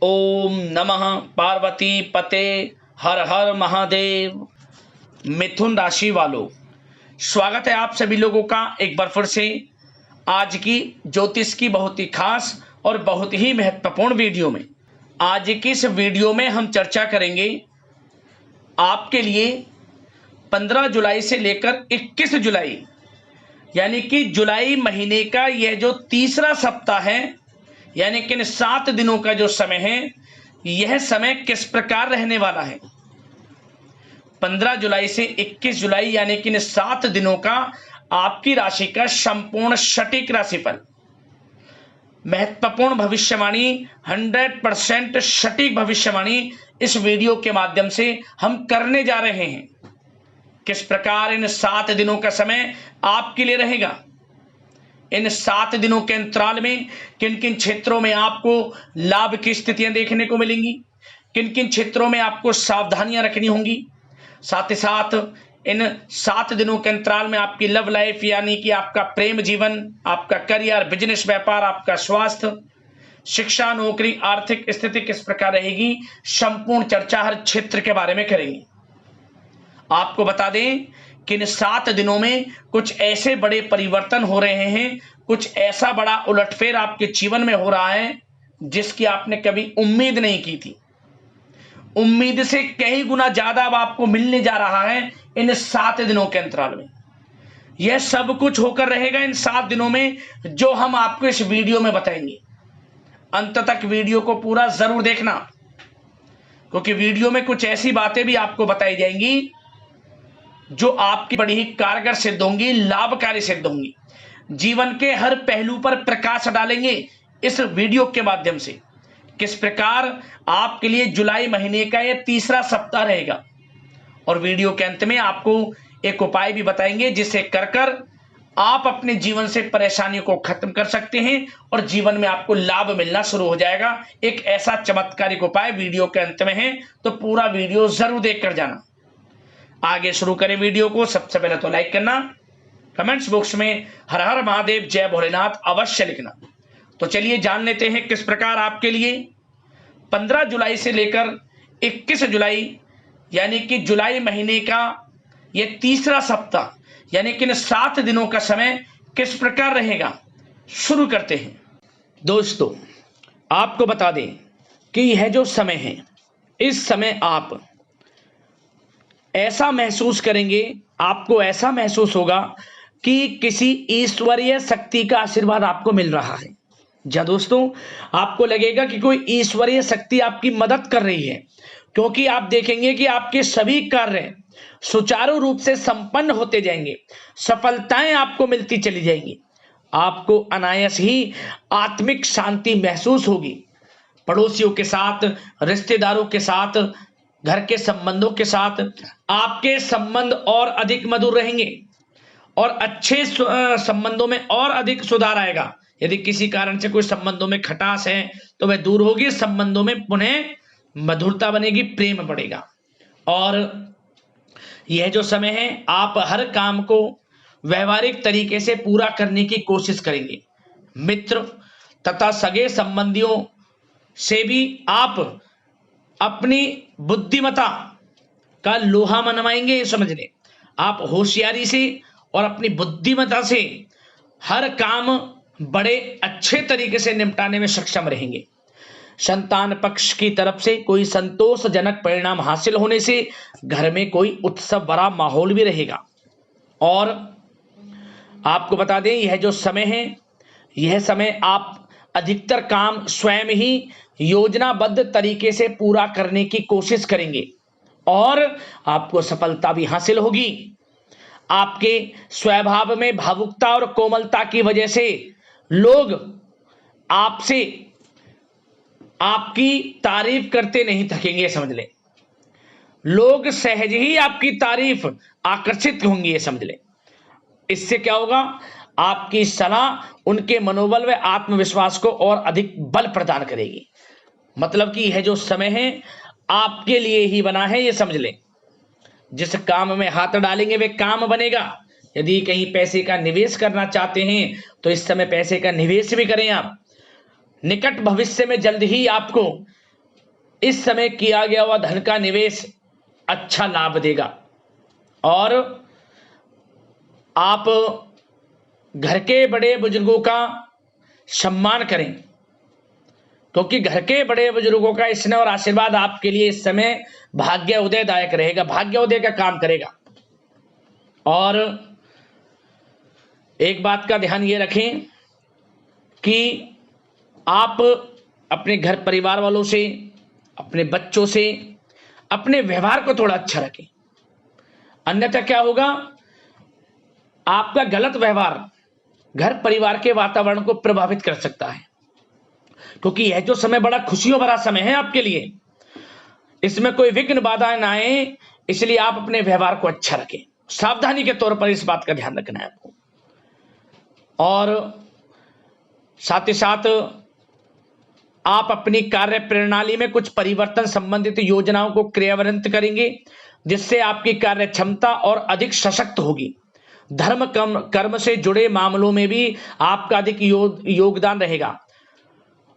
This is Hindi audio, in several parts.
ओम नमः पार्वती पते हर हर महादेव। मिथुन राशि वालों, स्वागत है आप सभी लोगों का एक बार फिर से आज की ज्योतिष की बहुत ही खास और बहुत ही महत्वपूर्ण वीडियो में। आज की इस वीडियो में हम चर्चा करेंगे आपके लिए 15 जुलाई से लेकर 21 जुलाई यानी कि जुलाई महीने का यह जो तीसरा सप्ताह है, यानी कि इन 7 दिनों का जो समय है, यह समय किस प्रकार रहने वाला है। 15 जुलाई से 21 जुलाई यानी कि इन 7 दिनों का आपकी राशि का संपूर्ण सटीक राशिफल, महत्वपूर्ण भविष्यवाणी, 100% सटीक भविष्यवाणी इस वीडियो के माध्यम से हम करने जा रहे हैं। किस प्रकार इन 7 दिनों का समय आपके लिए रहेगा, इन 7 दिनों के अंतराल में किन किन क्षेत्रों में आपको लाभ की स्थितियां देखने को मिलेंगी, किन किन क्षेत्रों में आपको सावधानियां रखनी होंगी। साथ ही साथ इन 7 दिनों के अंतराल में आपकी लव लाइफ यानी कि आपका प्रेम जीवन, आपका करियर, बिजनेस, व्यापार, आपका स्वास्थ्य, शिक्षा, नौकरी, आर्थिक स्थिति किस प्रकार रहेगी, संपूर्ण चर्चा हर क्षेत्र के बारे में करेंगे। आपको बता दें कि इन 7 दिनों में कुछ ऐसे बड़े परिवर्तन हो रहे हैं, कुछ ऐसा बड़ा उलटफेर आपके जीवन में हो रहा है जिसकी आपने कभी उम्मीद नहीं की थी। उम्मीद से कई गुना ज्यादा अब आपको मिलने जा रहा है इन 7 दिनों के अंतराल में। यह सब कुछ होकर रहेगा इन 7 दिनों में, जो हम आपको इस वीडियो में बताएंगे। अंत तक वीडियो को पूरा जरूर देखना, क्योंकि वीडियो में कुछ ऐसी बातें भी आपको बताई जाएंगी जो आपकी बड़ी ही कारगर सिद्ध होंगी, लाभकारी सिद्ध होंगी। जीवन के हर पहलू पर प्रकाश डालेंगे इस वीडियो के माध्यम से। किस प्रकार आपके लिए जुलाई महीने का यह तीसरा सप्ताह रहेगा, और वीडियो के अंत में आपको एक उपाय भी बताएंगे जिसे कर आप अपने जीवन से परेशानियों को खत्म कर सकते हैं और जीवन में आपको लाभ मिलना शुरू हो जाएगा। एक ऐसा चमत्कारिक उपाय वीडियो के अंत में है, तो पूरा वीडियो जरूर देखकर जाना। आगे शुरू करें वीडियो को। सबसे पहले तो लाइक करना, कमेंट्स बॉक्स में हर हर महादेव जय भोलेनाथ अवश्य लिखना। तो चलिए जान लेते हैं किस प्रकार आपके लिए 15 जुलाई से लेकर 21 जुलाई यानी कि जुलाई महीने का यह तीसरा सप्ताह यानी कि इन 7 दिनों का समय किस प्रकार रहेगा। शुरू करते हैं। दोस्तों, आपको बता दें कि यह जो समय है, इस समय आप ऐसा महसूस करेंगे, आपको ऐसा महसूस होगा कि किसी ईश्वरीय शक्ति का आशीर्वाद आपको मिल रहा है। जी दोस्तों, आपको लगेगा कि कोई ईश्वरीय शक्ति आपकी मदद कर रही है, क्योंकि आप देखेंगे कि आपके सभी कार्य सुचारू रूप से संपन्न होते जाएंगे, सफलताएं आपको मिलती चली जाएंगी। आपको अनायास ही आत्मिक शांति महसूस होगी। पड़ोसियों के साथ, रिश्तेदारों के साथ, घर के संबंधों के साथ आपके संबंध और अधिक मधुर रहेंगे और अच्छे संबंधों में और अधिक सुधार आएगा। यदि किसी कारण से कोई संबंधों में खटास है तो वह दूर होगी, संबंधों में पुनः मधुरता बनेगी, प्रेम बढ़ेगा। और यह जो समय है, आप हर काम को व्यवहारिक तरीके से पूरा करने की कोशिश करेंगे। मित्र तथा सगे संबंधियों से भी आप अपनी बुद्धिमत्ता का लोहा मनवाएंगे। समझ लें, आप होशियारी से और अपनी बुद्धिमत्ता से हर काम बड़े अच्छे तरीके से निपटाने में सक्षम रहेंगे। संतान पक्ष की तरफ से कोई संतोषजनक परिणाम हासिल होने से घर में कोई उत्सव भरा माहौल भी रहेगा। और आपको बता दें, यह जो समय है, यह समय आप अधिकतर काम स्वयं ही योजनाबद्ध तरीके से पूरा करने की कोशिश करेंगे और आपको सफलता भी हासिल होगी। आपके स्वभाव में भावुकता और कोमलता की वजह से लोग आपसे आपकी तारीफ करते नहीं थकेंगे। समझ लें, लोग सहज ही आपकी तारीफ आकर्षित होंगी, ये समझ लें। इससे क्या होगा, आपकी सलाह उनके मनोबल व आत्मविश्वास को और अधिक बल प्रदान करेगी। मतलब कि यह जो समय है आपके लिए ही बना है, ये समझ लें। जिस काम में हाथ डालेंगे वे काम बनेगा। यदि कहीं पैसे का निवेश करना चाहते हैं तो इस समय पैसे का निवेश भी करें आप। निकट भविष्य में जल्द ही आपको इस समय किया गया हुआ धन का निवेश अच्छा लाभ देगा। और आप घर के बड़े बुजुर्गों का सम्मान करें, क्योंकि घर के बड़े बुजुर्गों का स्नेह और आशीर्वाद आपके लिए इस समय भाग्य उदयदायक रहेगा, भाग्य उदय का काम करेगा। और एक बात का ध्यान ये रखें कि आप अपने घर परिवार वालों से, अपने बच्चों से अपने व्यवहार को थोड़ा अच्छा रखें, अन्यथा क्या होगा, आपका गलत व्यवहार घर परिवार के वातावरण को प्रभावित कर सकता है। क्योंकि यह जो समय बड़ा खुशियों भरा समय है आपके लिए, इसमें कोई विघ्न बाधाएं ना आए, इसलिए आप अपने व्यवहार को अच्छा रखें। सावधानी के तौर पर इस बात का ध्यान रखना है आपको। और साथ ही साथ आप अपनी कार्य प्रणाली में कुछ परिवर्तन संबंधित योजनाओं को क्रियान्वित करेंगे, जिससे आपकी कार्य क्षमता और अधिक सशक्त होगी। धर्म कर्म से जुड़े मामलों में भी आपका अधिक योगदान रहेगा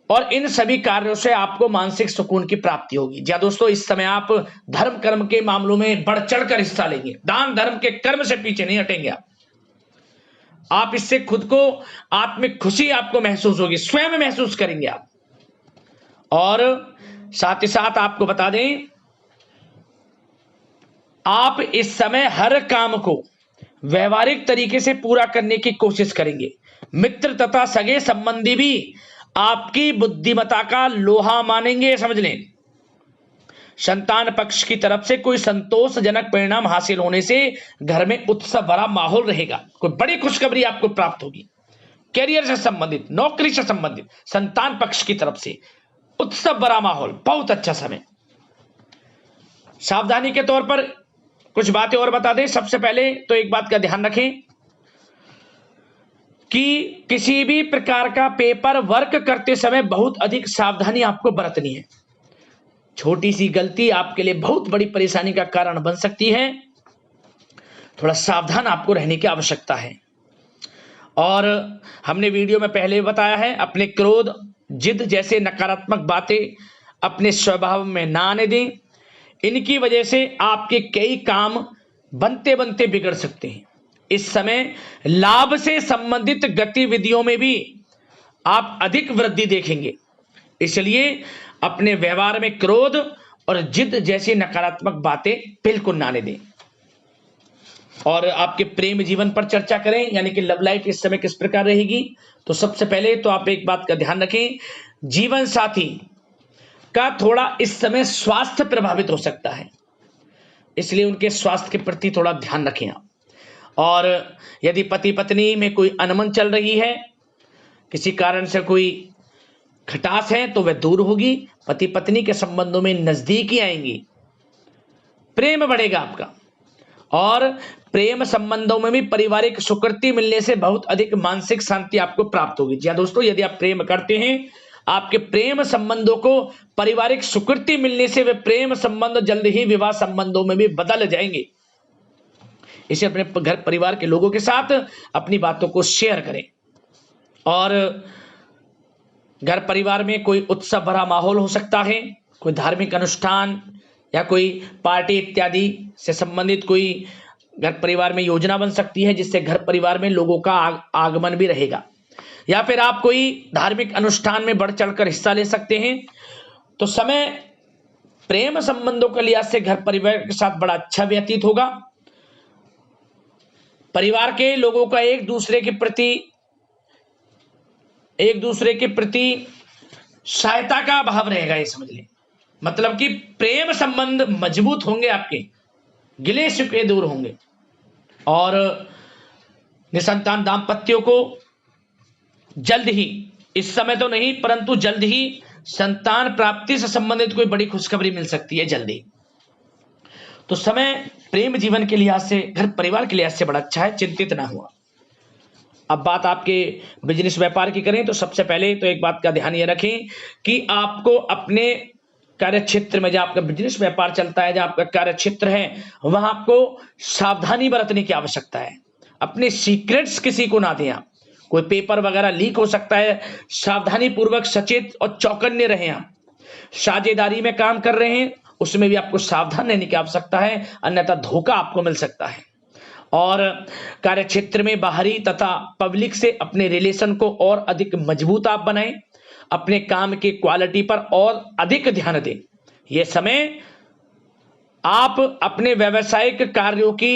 और इन सभी कार्यों से आपको मानसिक सुकून की प्राप्ति होगी। जी दोस्तों, इस समय आप धर्म कर्म के मामलों में बढ़ चढ़कर हिस्सा लेंगे, दान धर्म के कर्म से पीछे नहीं हटेंगे आप इससे खुद को आत्मिक खुशी आपको महसूस होगी, स्वयं महसूस करेंगे आप। और साथ ही साथ आपको बता दें, आप इस समय हर काम को व्यवहारिक तरीके से पूरा करने की कोशिश करेंगे। मित्र तथा सगे संबंधी भी आपकी बुद्धिमत्ता का लोहा मानेंगे, समझ लें। संतान पक्ष की तरफ से कोई संतोषजनक परिणाम हासिल होने से घर में उत्सव भरा माहौल रहेगा, कोई बड़ी खुशखबरी आपको प्राप्त होगी। कैरियर से संबंधित, नौकरी से संबंधित, संतान पक्ष की तरफ से उत्सव भरा माहौल, बहुत अच्छा समय। सावधानी के तौर पर कुछ बातें और बता दें। सबसे पहले तो एक बात का ध्यान रखें कि किसी भी प्रकार का पेपर वर्क करते समय बहुत अधिक सावधानी आपको बरतनी है। छोटी सी गलती आपके लिए बहुत बड़ी परेशानी का कारण बन सकती है, थोड़ा सावधान आपको रहने की आवश्यकता है। और हमने वीडियो में पहले बताया है, अपने क्रोध, जिद जैसे नकारात्मक बातें अपने स्वभाव में ना आने दें। इनकी वजह से आपके कई काम बनते बनते बिगड़ सकते हैं। इस समय लाभ से संबंधित गतिविधियों में भी आप अधिक वृद्धि देखेंगे, इसलिए अपने व्यवहार में क्रोध और जिद जैसी नकारात्मक बातें बिल्कुल ना आने दें। और आपके प्रेम जीवन पर चर्चा करें, यानी कि लव लाइफ इस समय किस प्रकार रहेगी। तो सबसे पहले तो आप एक बात का ध्यान रखें, जीवन साथी का थोड़ा इस समय स्वास्थ्य प्रभावित हो सकता है, इसलिए उनके स्वास्थ्य के प्रति थोड़ा ध्यान रखें आप। और यदि पति पत्नी में कोई अनबन चल रही है, किसी कारण से कोई खटास है, तो वह दूर होगी। पति पत्नी के संबंधों में नजदीकी आएंगी, प्रेम बढ़ेगा आपका। और प्रेम संबंधों में भी पारिवारिक स्वीकृति मिलने से बहुत अधिक मानसिक शांति आपको प्राप्त होगी। जी दोस्तों, यदि आप प्रेम करते हैं, आपके प्रेम संबंधों को पारिवारिक स्वीकृति मिलने से वे प्रेम संबंध जल्द ही विवाह संबंधों में भी बदल जाएंगे। इसे अपने घर परिवार के लोगों के साथ अपनी बातों को शेयर करें। और घर परिवार में कोई उत्सव भरा माहौल हो सकता है, कोई धार्मिक अनुष्ठान या कोई पार्टी इत्यादि से संबंधित कोई घर परिवार में योजना बन सकती है, जिससे घर परिवार में लोगों का आगमन भी रहेगा। या फिर आप कोई धार्मिक अनुष्ठान में बढ़ चढ़कर हिस्सा ले सकते हैं। तो समय प्रेम संबंधों के लिहाज से घर परिवार के साथ बड़ा अच्छा व्यतीत होगा। परिवार के लोगों का एक दूसरे के प्रति सहायता का भाव रहेगा, ये समझ लें। मतलब कि प्रेम संबंध मजबूत होंगे, आपके गिले शिकवे दूर होंगे। और निसंतान दाम्पत्यों को जल्द ही, इस समय तो नहीं परंतु जल्द ही संतान प्राप्ति से संबंधित कोई बड़ी खुशखबरी मिल सकती है जल्दी। तो समय प्रेम जीवन के लिहाज से, घर परिवार के लिहाज से बड़ा अच्छा है, चिंतित ना हुआ। अब बात आपके बिजनेस व्यापार की करें, तो सबसे पहले तो एक बात का ध्यान ये रखें कि आपको अपने कार्य क्षेत्र में, जहां आपका बिजनेस व्यापार चलता है, जहां आपका कार्य क्षेत्र है, वहां आपको सावधानी बरतने की आवश्यकता है। अपने सीक्रेट्स किसी को ना दें आप, कोई पेपर वगैरह लीक हो सकता है, सावधानी पूर्वक सचेत और चौकन्ने रहें आप। साझेदारी में काम कर रहे हैं उसमें भी आपको सावधान रहने की आवश्यकता है, अन्यथा धोखा आपको मिल सकता है। और कार्यक्षेत्र में बाहरी तथा पब्लिक से अपने रिलेशन को और अधिक मजबूत आप बनाएं, अपने काम की क्वालिटी पर और अधिक ध्यान दें। यह समय आप अपने व्यावसायिक कार्यों की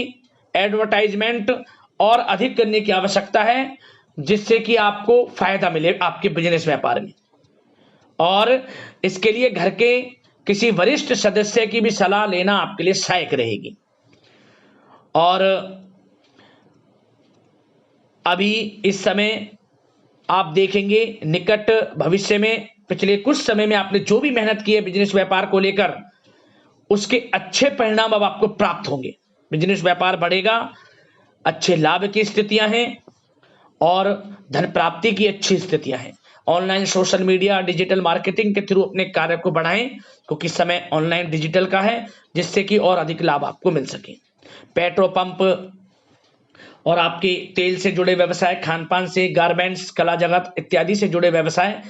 एडवर्टाइजमेंट और अधिक करने की आवश्यकता है, जिससे कि आपको फायदा मिले आपके बिजनेस व्यापार में। और इसके लिए घर के किसी वरिष्ठ सदस्य की भी सलाह लेना आपके लिए सहायक रहेगी। और अभी इस समय आप देखेंगे निकट भविष्य में, पिछले कुछ समय में आपने जो भी मेहनत की है बिजनेस व्यापार को लेकर, उसके अच्छे परिणाम अब आपको प्राप्त होंगे। बिजनेस व्यापार बढ़ेगा, अच्छे लाभ की स्थितियां हैं और धन प्राप्ति की अच्छी स्थितियां हैं। Online social media digital marketing के थ्रू अपने कार्य को बढ़ाएं, क्योंकि समय ऑनलाइन डिजिटल का है, जिससे कि और अधिक लाभ आपको मिल सके। पेट्रोल पंप और आपके तेल से जुड़े व्यवसाय, खान पान से, गारमेंट्स, कला जगत इत्यादि से जुड़े व्यवसाय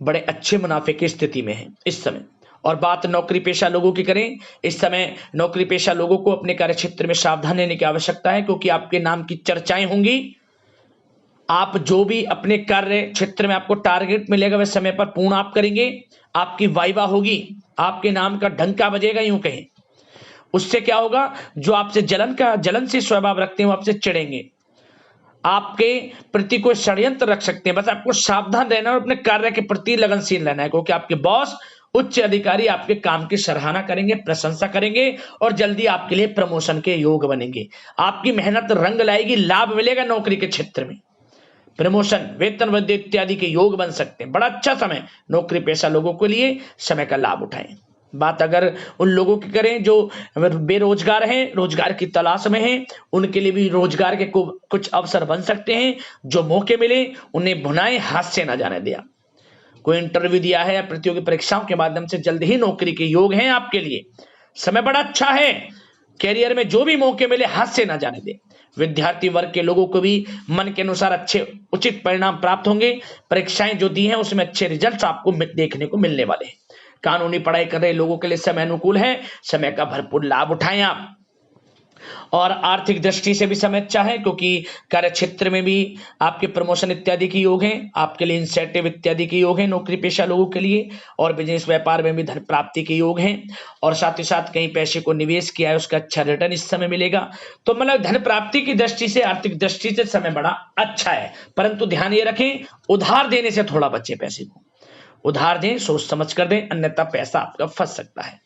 बड़े अच्छे मुनाफे की स्थिति में है इस समय। और बात नौकरी पेशा लोगों की करें, इस समय नौकरी पेशा लोगों को अपने कार्य क्षेत्र में सावधान रहने की आवश्यकता है, क्योंकि आपके नाम की चर्चाएं होंगी। आप जो भी अपने कार्य क्षेत्र में आपको टारगेट मिलेगा वह समय पर पूर्ण आप करेंगे, आपकी वाइवा होगी, आपके नाम का डंका बजेगा यूं कहें। उससे क्या होगा, जो आपसे जलन से स्वभाव रखते हैं वो आपसे चिढ़ेंगे, आपके प्रति कोई षड्यंत्र रख सकते हैं। बस आपको सावधान रहना और अपने कार्य के प्रति लगनशील रहना है, क्योंकि आपके बॉस उच्च अधिकारी आपके काम की सराहना करेंगे, प्रशंसा करेंगे और जल्दी आपके लिए प्रमोशन के योग बनेंगे। आपकी मेहनत रंग लाएगी, लाभ मिलेगा नौकरी के क्षेत्र में, प्रमोशन, वेतन वृद्धि इत्यादि के योग बन सकते हैं। बड़ा अच्छा समय नौकरी पेशा लोगों के लिए, समय का लाभ उठाएं। बात अगर उन लोगों की करें जो बेरोजगार हैं, रोजगार की तलाश में हैं, उनके लिए भी रोजगार के कुछ अवसर बन सकते हैं। जो मौके मिले उन्हें भुनाएं, हाथ से ना जाने दिया। कोई इंटरव्यू दिया है या प्रतियोगी परीक्षाओं के माध्यम से जल्द ही नौकरी के योग हैं आपके लिए, समय बड़ा अच्छा है। कैरियर में जो भी मौके मिले हाथ से ना जाने दे। विद्यार्थी वर्ग के लोगों को भी मन के अनुसार अच्छे उचित परिणाम प्राप्त होंगे। परीक्षाएं जो दी हैं उसमें अच्छे रिजल्ट्स आपको देखने को मिलने वाले हैं। कानूनी पढ़ाई कर रहे लोगों के लिए समय अनुकूल है, समय का भरपूर लाभ उठाएं आप। और आर्थिक दृष्टि से भी समय अच्छा है, क्योंकि कार्य क्षेत्र में भी आपके प्रमोशन इत्यादि के योग हैं, आपके लिए इंसेंटिव इत्यादि के योग हैं नौकरी पेशा लोगों के लिए। और बिजनेस व्यापार में भी धन प्राप्ति के योग हैं, और साथ ही साथ कहीं पैसे को निवेश किया है उसका अच्छा रिटर्न इस समय मिलेगा। तो मतलब धन प्राप्ति की दृष्टि से, आर्थिक दृष्टि से समय बड़ा अच्छा है। परंतु ध्यान ये रखें, उधार देने से थोड़ा बचे। पैसे को उधार दें, सोच समझ कर दें, अन्यथा पैसा आपका फंस सकता है।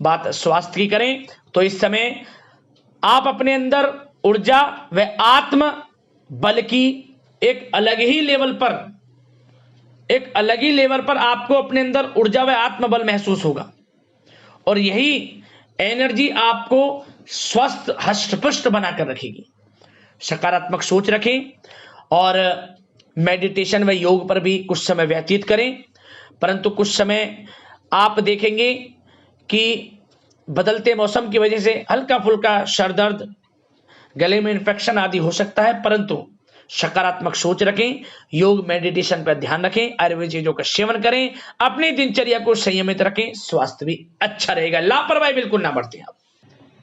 बात स्वास्थ्य की करें तो इस समय आप अपने अंदर ऊर्जा व आत्म बल की एक अलग ही लेवल पर आपको अपने अंदर ऊर्जा व आत्म बल महसूस होगा, और यही एनर्जी आपको स्वस्थ हष्ट-पुष्ट बनाकर रखेगी। सकारात्मक सोच रखें और मेडिटेशन व योग पर भी कुछ समय व्यतीत करें। परंतु कुछ समय आप देखेंगे कि बदलते मौसम की वजह से हल्का फुल्का सर दर्द, गले में इन्फेक्शन आदि हो सकता है, परंतु सकारात्मक सोच रखें, योग मेडिटेशन पर ध्यान रखें, आयुर्वेद चीजों का सेवन करें, अपनी दिनचर्या को संयमित रखें, स्वास्थ्य भी अच्छा रहेगा। लापरवाही बिल्कुल ना बरतें आप।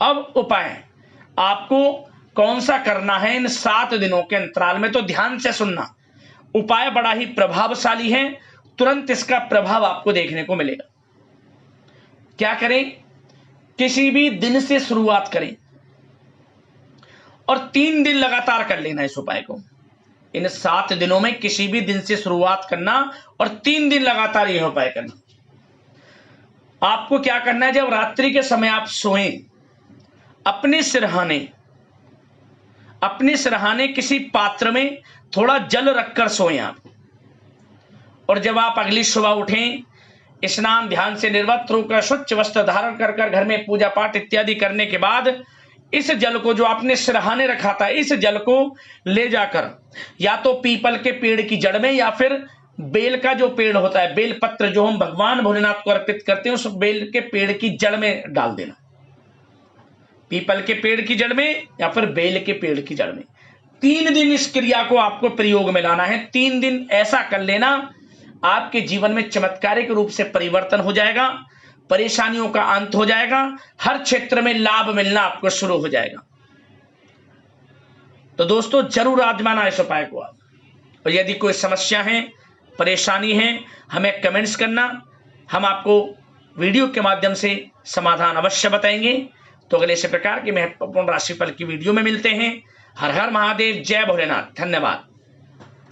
अब उपाय आपको कौन सा करना है इन 7 दिनों के अंतराल में, तो ध्यान से सुनना। उपाय बड़ा ही प्रभावशाली है, तुरंत इसका प्रभाव आपको देखने को मिलेगा। क्या करें, किसी भी दिन से शुरुआत करें और 3 दिन लगातार कर लेना इस उपाय को। इन 7 दिनों में किसी भी दिन से शुरुआत करना और 3 दिन लगातार यह उपाय करना। आपको क्या करना है, जब रात्रि के समय आप सोएं, अपने सिरहाने किसी पात्र में थोड़ा जल रखकर सोएं आप। और जब आप अगली सुबह उठें, स्नान ध्यान से निर्वस्त्र होकर स्वच्छ वस्त्र धारण कर घर में पूजा पाठ इत्यादि करने के बाद इस जल को जो आपने सिरहाने रखा था, इस जल को ले जाकर या तो पीपल के पेड़ की जड़ में या फिर बेल का जो पेड़ होता है, बेल पत्र जो हम भगवान भोलेनाथ को अर्पित करते हैं, उस बेल के पेड़ की जड़ में डाल देना। पीपल के पेड़ की जड़ में या फिर बेल के पेड़ की जड़ में 3 दिन इस क्रिया को आपको प्रयोग में लाना है। 3 दिन ऐसा कर लेना, आपके जीवन में चमत्कारिक रूप से परिवर्तन हो जाएगा, परेशानियों का अंत हो जाएगा, हर क्षेत्र में लाभ मिलना आपको शुरू हो जाएगा। तो दोस्तों जरूर आजमाना इस उपाय को आप। और यदि कोई समस्या है, परेशानी है, हमें कमेंट्स करना, हम आपको वीडियो के माध्यम से समाधान अवश्य बताएंगे। तो अगले इस प्रकार के महत्वपूर्ण राशिफल की वीडियो में मिलते हैं। हर हर महादेव, जय भोलेनाथ, धन्यवाद।